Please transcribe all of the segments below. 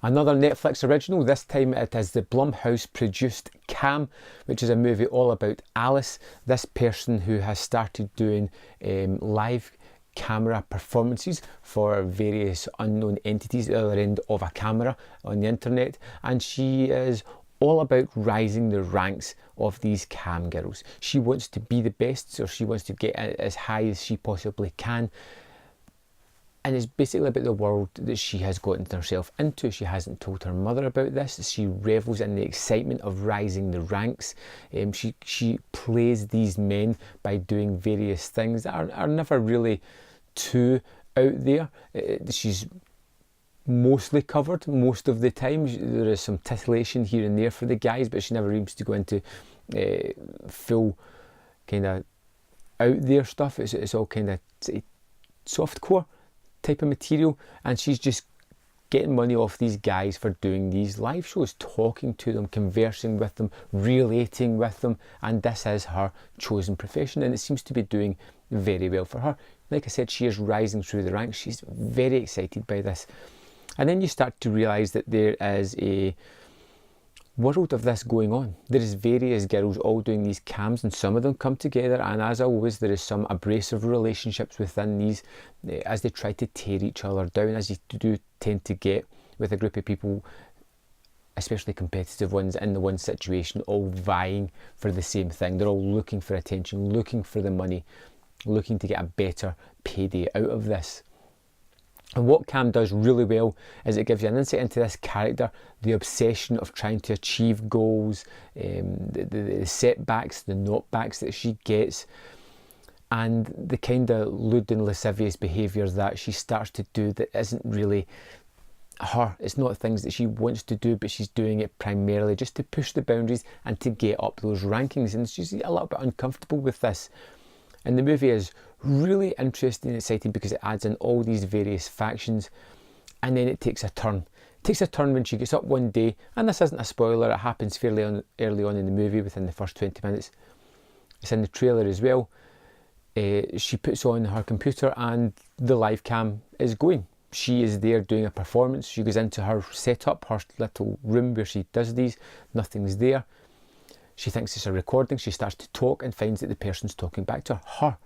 Another Netflix original, this time it is the Blumhouse produced Cam, which is a movie all about Alice, this person who has started doing live camera performances for various unknown entities at the other end of a camera on the internet, and she is all about rising the ranks of these cam girls. She wants to be the best, so she wants to get as high as she possibly can. And it's basically about the world that she has gotten herself into. She hasn't told her mother about this. She revels in the excitement of rising the ranks. She plays these men by doing various things that are never really too out there. She's mostly covered most of the time. There is some titillation here and there for the guys, but she never seems to go into full kind of out there stuff. It's all kind of softcore type of material, and she's just getting money off these guys for doing these live shows, talking to them, conversing with them, relating with them, and this is her chosen profession, and it seems to be doing very well for her. Like I said, she is rising through the ranks. She's very excited by this. And then you start to realise that there is a world of this going on. There is various girls all doing these cams, and some of them come together, and as always there is some abrasive relationships within these as they try to tear each other down, as you do tend to get with a group of people, especially competitive ones, in the one situation, all vying for the same thing. They're all looking for attention, looking for the money, looking to get a better payday out of this. And what Cam does really well is it gives you an insight into this character, the obsession of trying to achieve goals, the setbacks, the knockbacks that she gets, and the kind of lewd and lascivious behaviour that she starts to do that isn't really her. It's not things that she wants to do, but she's doing it primarily just to push the boundaries and to get up those rankings, and she's a little bit uncomfortable with this. And the movie is really interesting and exciting because it adds in all these various factions, and then it takes a turn. It takes a turn when she gets up one day, and this isn't a spoiler, it happens fairly early on in the movie, within the first 20 minutes. It's in the trailer as well. She puts on her computer and the live cam is going. She is there doing a performance. She goes into her setup, her little room where she does these, nothing's there. She thinks it's a recording. She starts to talk and finds that the person's talking back to her.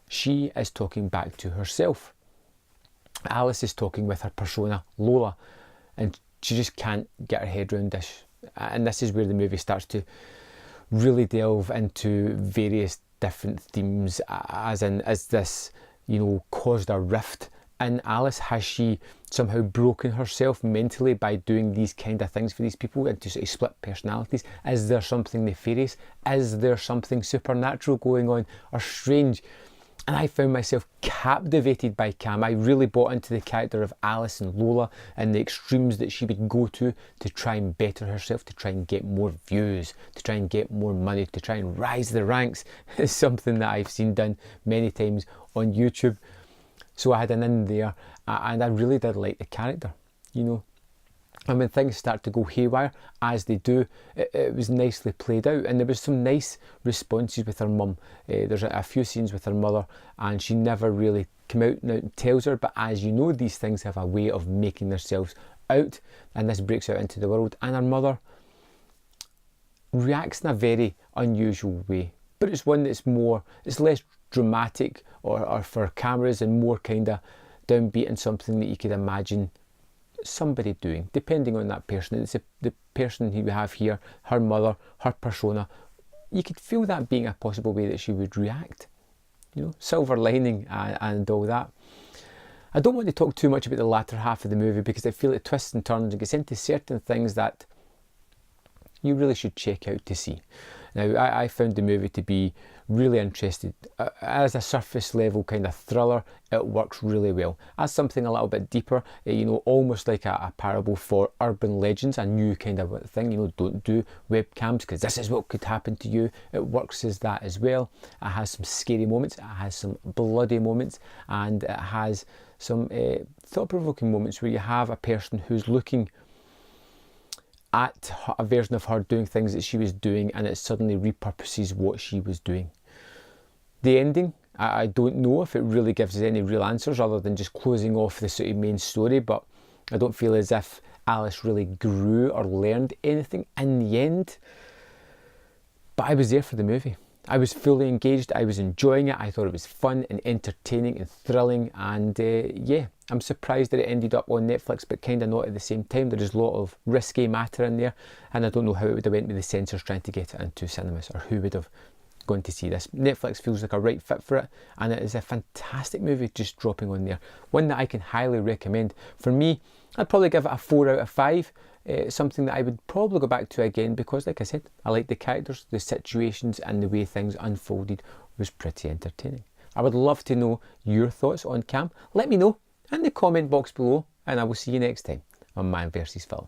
She is talking back to herself. Alice is talking with her persona, Lola, and she just can't get her head around this. And this is where the movie starts to really delve into various different themes, as in, is this, caused a rift in Alice? Has she somehow broken herself mentally by doing these kind of things for these people into sort of split personalities? Is there something nefarious? Is there something supernatural going on or strange? And I found myself captivated by Cam. I really bought into the character of Alice and Lola and the extremes that she would go to try and better herself, to try and get more views, to try and get more money, to try and rise the ranks. It's something that I've seen done many times on YouTube. So I had an in there, and I really did like the character, And when things start to go haywire, as they do, it was nicely played out, and there was some nice responses with her mum. There's a few scenes with her mother, and she never really came out and tells her, but as you know, these things have a way of making themselves out, and this breaks out into the world, and her mother reacts in a very unusual way, but it's one that's it's less dramatic or for cameras, and more kind of downbeat, and something that you could imagine somebody doing, depending on that person. It's the person who we have here, her mother, her persona. You could feel that being a possible way that she would react, silver lining and all that. I don't want to talk too much about the latter half of the movie because I feel it twists and turns and gets into certain things that you really should check out to see. Now, I found the movie to be really interesting. As a surface level kind of thriller, it works really well. As something a little bit deeper, almost like a parable for urban legends, a new kind of thing, don't do webcams because this is what could happen to you. It works as that as well. It has some scary moments, it has some bloody moments, and it has some thought-provoking moments where you have a person who's looking at a version of her doing things that she was doing, and it suddenly repurposes what she was doing. The ending, I don't know if it really gives us any real answers other than just closing off the sort of main story, but I don't feel as if Alice really grew or learned anything in the end. But I was there for the movie. I was fully engaged, I was enjoying it, I thought it was fun and entertaining and thrilling, and yeah, I'm surprised that it ended up on Netflix, but kind of not at the same time. There is a lot of risque matter in there, and I don't know how it would have went with the censors trying to get it into cinemas, or who would have gone to see this. Netflix feels like a right fit for it, and it is a fantastic movie just dropping on there. One that I can highly recommend. For me, I'd probably give it a 4 out of 5. Something that I would probably go back to again because, like I said, I like the characters, the situations, and the way things unfolded was pretty entertaining. I would love to know your thoughts on Cam. Let me know in the comment box below, and I will see you next time on Man vs Film.